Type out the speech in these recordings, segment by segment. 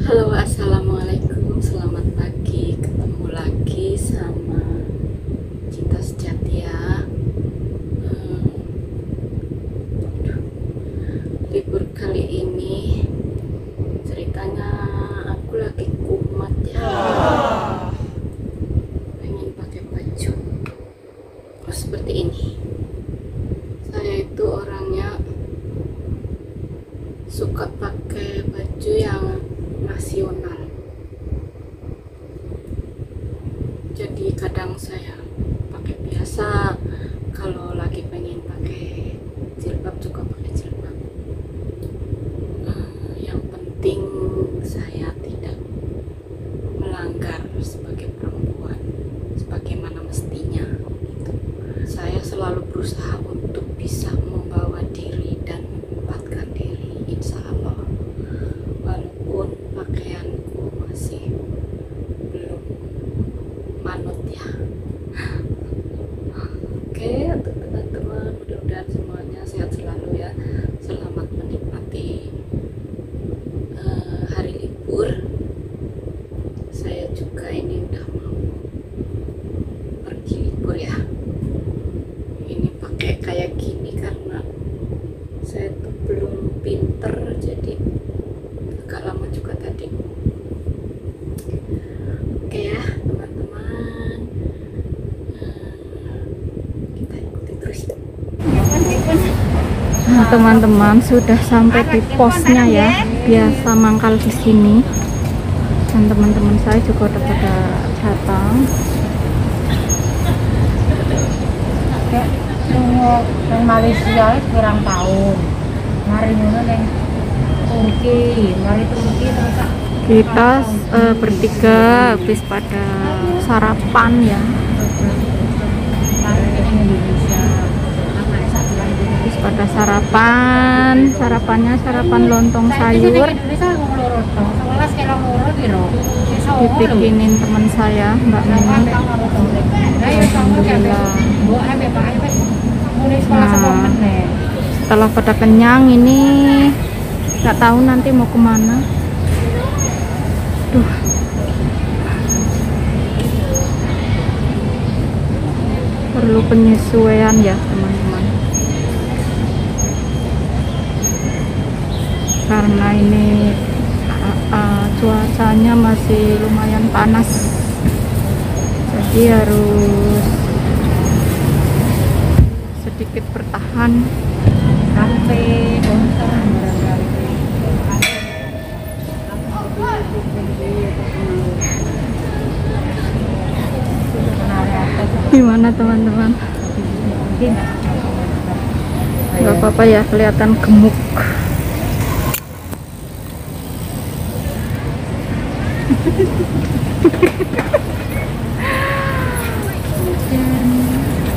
Halo, assalamualaikum, selamat pagi. Ketemu lagi sama Cinta Sejati ya. Libur kali ini ceritanya aku lagi kumat ya. Pengen pakai baju seperti ini. Saya itu orangnya suka pakai baju yang nasional, jadi kadang saya pakai biasa, kalau lagi pengen pakai jilbab juga pakai jilbab. Yang penting saya tidak melanggar sebagai perempuan sebagaimana mestinya gitu. Saya selalu berusaha untuk bisa membawa diri dan menempatkan diri, insya Allah, walaupun pakaianku masih belum manut ya. Oke, untuk teman-teman, mudah-mudahan semuanya sehat selalu ya. Selamat menikmati hari libur. Saya juga ini udah mau pergi libur ya. Ini pakai kayak gini karena saya tuh belum pinter, jadi agak lama juga tadi. Oke ya teman-teman, kita ikuti terus. Nah teman-teman, sudah sampai di posnya ya, biasa mangkal di sini, dan teman-teman saya juga udah pada datang. Yang Malaysia kurang tahun, mari ngono neng Turki, mari Turki terus Kita bertiga habis pada sarapan ya, habis pada sarapannya sarapan lontong sayur dibikinin teman saya, Mbak Mimi. Alhamdulillah. Nah, setelah pada kenyang ini nggak tahu nanti mau kemana. Duh, perlu penyesuaian ya teman-teman, karena ini cuacanya masih lumayan panas, jadi harus sedikit bertahan sampai gimana teman-teman. Gak apa-apa ya, kelihatan gemuk.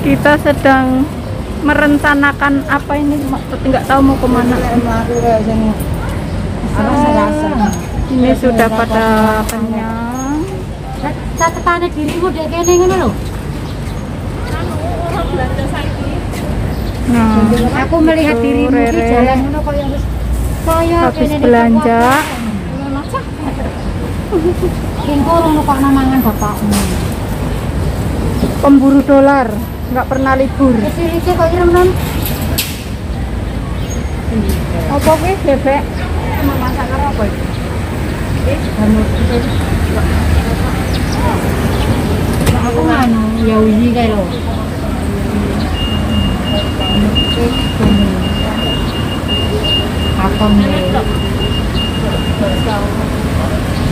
Kita sedang merencanakan apa ini, nggak tahu mau kemana. Ini sudah pada kenyang. catatane dirimu dek kene ngono lho. Nah, Aku melihat itu dirimu di Rere jalan ngono kaya wis kaya habis kene belanja. Kengko rono kok mangan bapakmu. Pemburu dolar, nggak pernah libur. Isi-isi kok ireng non. Apa sih bebek? Mau masak karo apa iki? Kamu aku nganu ya wingi kae lho.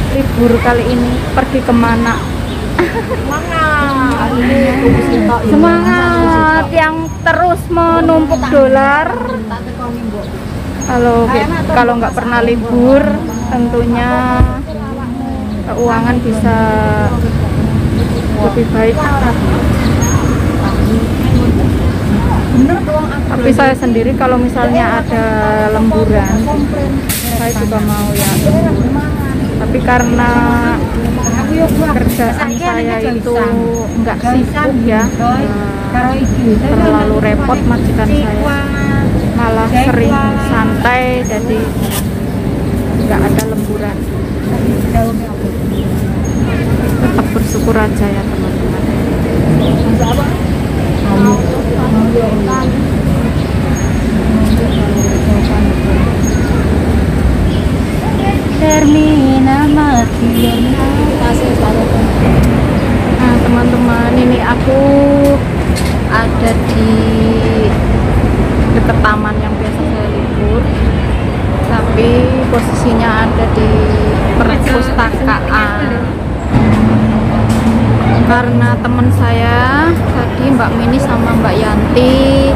Libur kali ini pergi kemana? Semangat yang terus menumpuk dolar. Kalau nggak pernah libur, tentunya keuangan bisa lebih baik. Tapi saya sendiri kalau misalnya ada lemburan, saya juga mau ya. Tapi karena kerjaan saya itu nggak sibuk ya, terlalu repot majikan saya, malah sering santai, jadi nggak ada lemburan. aja ya teman-teman. Terminal Madiona. Nah teman-teman, ini aku ada di dekat taman yang biasa saya libur, tapi posisinya ada di perpustakaan karena teman saya tadi Mbak Mini sama Mbak Yanti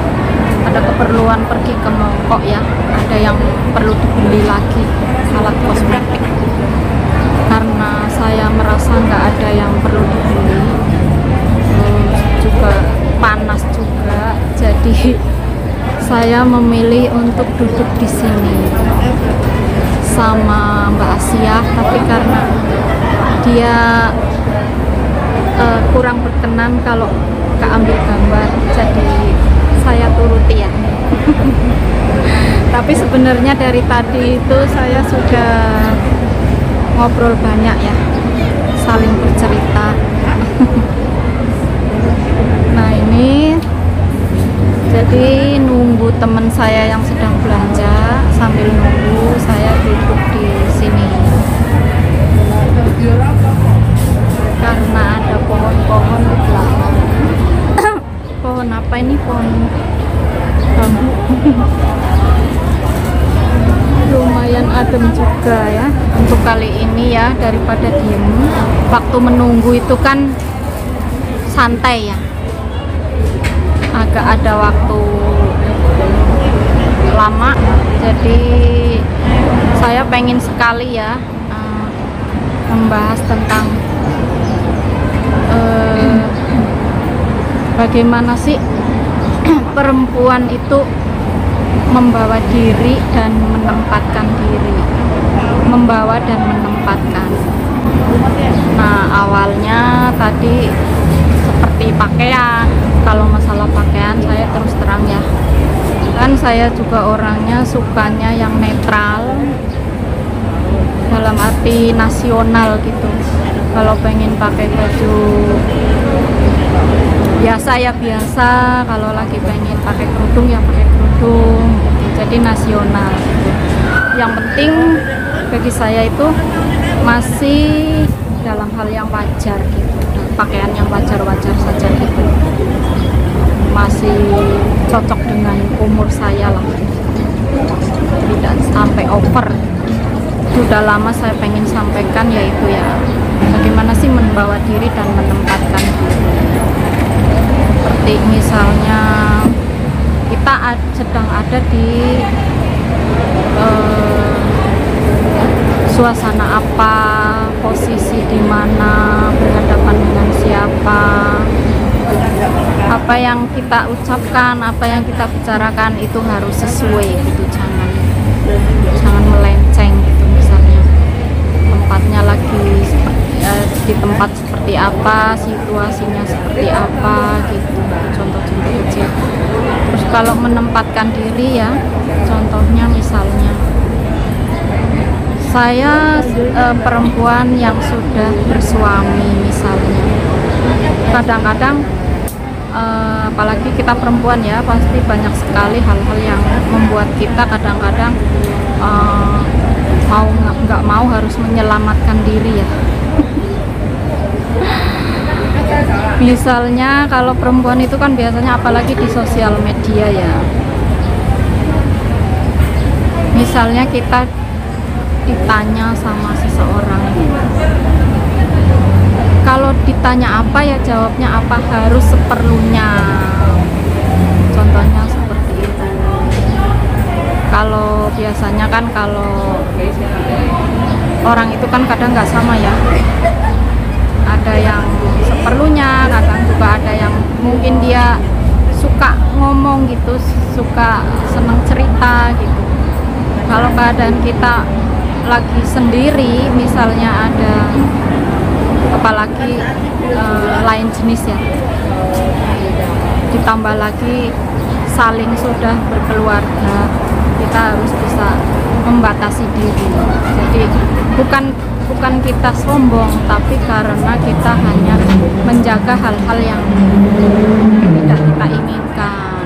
ada keperluan pergi ke Mongkok ya, ada yang perlu dibeli lagi alat kosmetik karena saya merasa nggak ada yang perlu dibeli, terus juga panas juga, jadi saya memilih untuk duduk di sini sama Mbak Asia, tapi karena dia kurang berkenan kalau keambil gambar, jadi saya turuti ya. Tapi sebenarnya dari tadi itu saya sudah ngobrol banyak ya, saling bercerita. Nah ini jadi nunggu teman saya yang sedang belanja, sambil nunggu saya duduk di sini karena ada pohon-pohon di belakang. Pohon apa ini? Pohon bambu. Lumayan adem juga ya untuk kali ini ya, daripada diem. Waktu menunggu itu kan santai ya, agak ada waktu lama, jadi saya pengen sekali ya membahas tentang bagaimana sih perempuan itu membawa diri dan menempatkan diri, membawa dan menempatkan. Nah awalnya tadi seperti pakaian. Kalau masalah pakaian saya terus terang ya, kan saya juga orangnya sukanya yang netral, dalam arti nasional gitu. Kalau pengen pakai baju biasa ya biasa, kalau lagi pengen pakai kerudung ya pakai kerudung gitu. Jadi nasional gitu. Yang penting bagi saya itu masih dalam hal yang wajar gitu, pakaian yang wajar-wajar saja gitu, masih cocok dengan umur saya lah, tidak sampai over. Sudah lama saya pengen sampaikan, yaitu ya bagaimana sih membawa diri dan menempatkan diri. Seperti misalnya kita sedang ada di suasana apa, posisi di mana, berhadapan dengan siapa, apa yang kita ucapkan, apa yang kita bicarakan itu harus sesuai gitu, jangan melenceng gitu. Misalnya tempatnya lagi di tempat seperti apa, situasinya seperti apa gitu, contoh-contoh kecil. Terus kalau menempatkan diri ya, contohnya misalnya saya perempuan yang sudah bersuami misalnya, kadang-kadang apalagi kita perempuan ya, pasti banyak sekali hal-hal yang membuat kita kadang-kadang mau nggak mau harus menyelamatkan diri ya. Misalnya kalau perempuan itu kan biasanya apalagi di sosial media ya, misalnya kita ditanya sama seseorang, kalau ditanya apa ya jawabnya apa, harus seperlunya, contohnya seperti itu. Kalau biasanya kan kalau orang itu kan kadang nggak sama ya, ada yang seperlunya, kadang juga ada yang mungkin dia suka ngomong gitu, suka seneng cerita gitu. Kalau keadaan kita lagi sendiri misalnya, ada apalagi lain jenis ya, ditambah lagi saling sudah berkeluarga, kita harus bisa membatasi diri. Jadi bukan kita sombong, tapi karena kita hanya menjaga hal-hal yang tidak kita inginkan.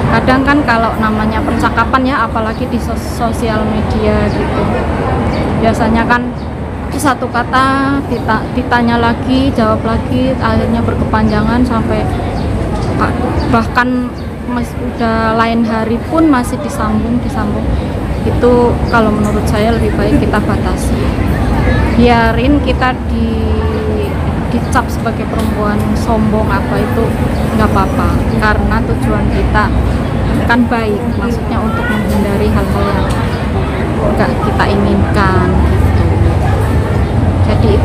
Kadang kan kalau namanya percakapan ya, apalagi di sosial media gitu, biasanya kan satu kata ditanya lagi, jawab lagi, akhirnya berkepanjangan sampai bahkan udah lain hari pun masih disambung. Itu kalau menurut saya lebih baik kita batasi, biarin kita dicap sebagai perempuan sombong apa itu nggak apa-apa, karena tujuan kita kan baik, maksudnya untuk menghindari hal-hal yang nggak kita inginkan gitu. Jadi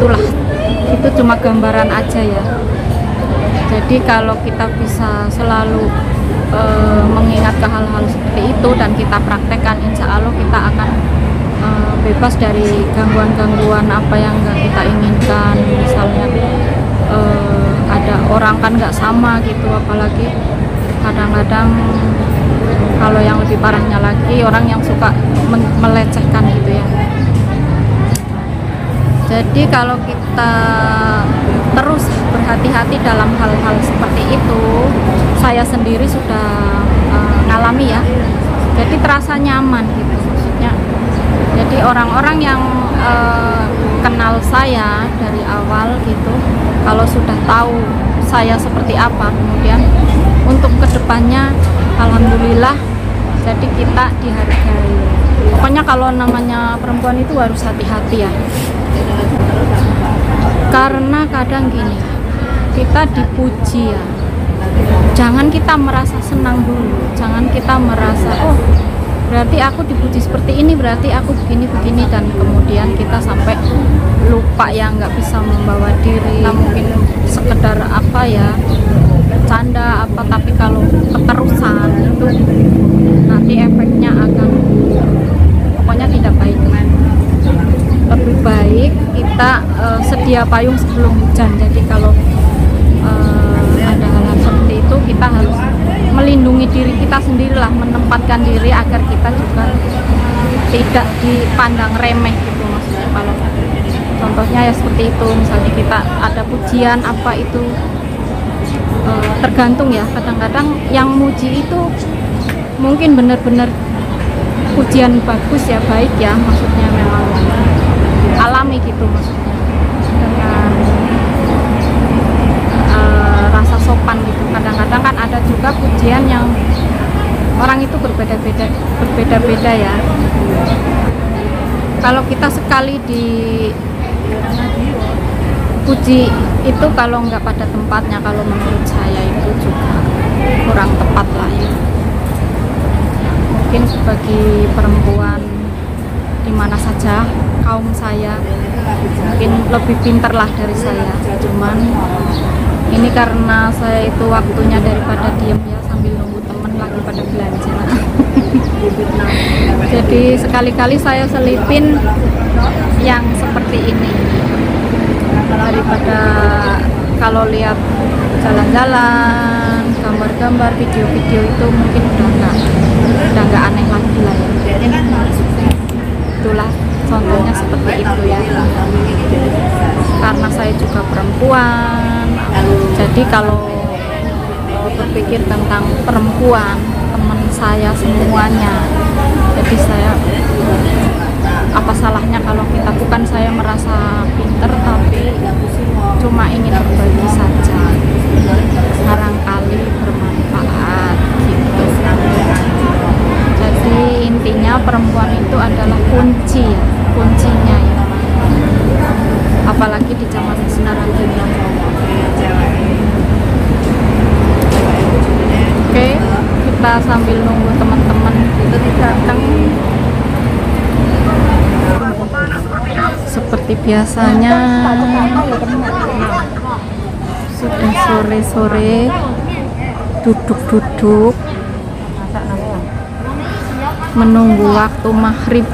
itu cuma gambaran aja ya. Jadi kalau kita bisa selalu mengingat ke hal-hal seperti itu dan kita praktekkan, insya Allah kita akan bebas dari gangguan-gangguan apa yang nggak kita inginkan. Misalnya ada orang kan nggak sama gitu, apalagi kadang-kadang kalau yang lebih parahnya lagi orang yang suka melecehkan gitu ya. Jadi kalau kita terus berhati-hati dalam hal-hal seperti itu, saya sendiri sudah ngalami ya, jadi terasa nyaman gitu maksudnya. Jadi orang-orang yang kenal saya dari awal gitu, kalau sudah tahu saya seperti apa, kemudian untuk kedepannya alhamdulillah jadi kita dihargai. Pokoknya kalau namanya perempuan itu harus hati-hati ya, karena kadang gini, kita dipuji ya, jangan kita merasa senang dulu, jangan kita merasa oh berarti aku dipuji seperti ini, berarti aku begini, dan kemudian kita sampai lupa ya, nggak bisa membawa diri. Nah, mungkin sekedar apa ya, canda apa, tapi kalau keterusan itu nanti efeknya akan pokoknya tidak baik. Lebih baik kita sedia payung sebelum hujan. Jadi kalau ada hal-hal seperti itu, kita harus melindungi diri kita sendirilah, menempatkan diri agar kita juga tidak dipandang remeh gitu maksudnya. Kalau contohnya ya seperti itu, misalnya kita ada pujian apa itu, tergantung ya, kadang-kadang yang muji itu mungkin benar-benar pujian bagus ya, baik ya, maksudnya memang alami gitu maksudnya, dengan rasa sopan gitu. Kadang-kadang kan ada juga pujian yang orang itu berbeda-beda ya. Kalau kita sekali dipuji itu kalau nggak pada tempatnya, kalau menurut saya itu juga kurang tepat lah ya. Mungkin bagi perempuan di mana saja kaum saya mungkin lebih pintar lah dari saya, cuman ini karena saya itu waktunya daripada diem ya sambil nunggu temen lagi pada belanja. Jadi sekali-kali saya selipin yang seperti ini daripada kalau lihat jalan-jalan, gambar-gambar, video-video itu mungkin udah nggak aneh lagi lah ya. Itulah contohnya seperti itu ya. Karena saya juga perempuan, jadi kalau berpikir tentang perempuan, teman saya semuanya, jadi saya apa salahnya kalau kita, bukan saya merasa pinter, tapi cuma ingin berbagi saja, barangkali bermanfaat gitu. Jadi intinya perempuan itu adalah kunci ya, kuncinya ya, apalagi di zaman sekarang ini. Oke, kita sambil nunggu teman-teman itu datang. Seperti biasanya sudah sore-sore, duduk-duduk menunggu waktu maghrib